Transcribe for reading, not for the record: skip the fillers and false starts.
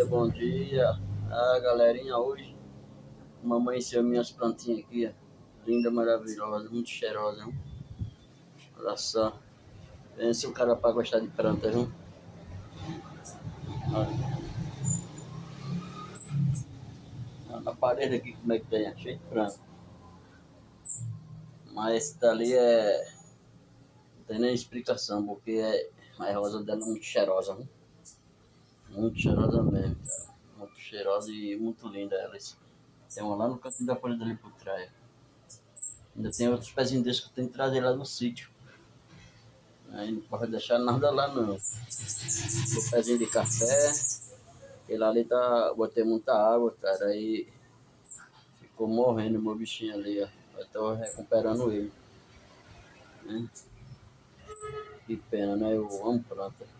bom dia. Ah, galerinha, hoje amanheceu minhas plantinhas aqui, ó. Linda, maravilhosa, muito cheirosa, hein? Olha só. Pensa o cara para gostar de planta, viu? Olha, na parede aqui como é que tem, cheio de planta. Mas esse dali não tem nem explicação, porque a rosa dela é muito cheirosa, viu? Muito cheirosa mesmo, cara. Muito cheirosa e muito linda elas. Tem uma lá no canto da parede ali por trás. Ainda tem outros pezinhos desses que eu tenho que trazer lá no sítio. Aí não pode deixar nada lá não. O pezinho de café, ele ali tá. Botei muita água, cara. Aí ficou morrendo o meu bichinho ali, ó. Eu tô recuperando ele. Né? Que pena, né? Eu amo planta.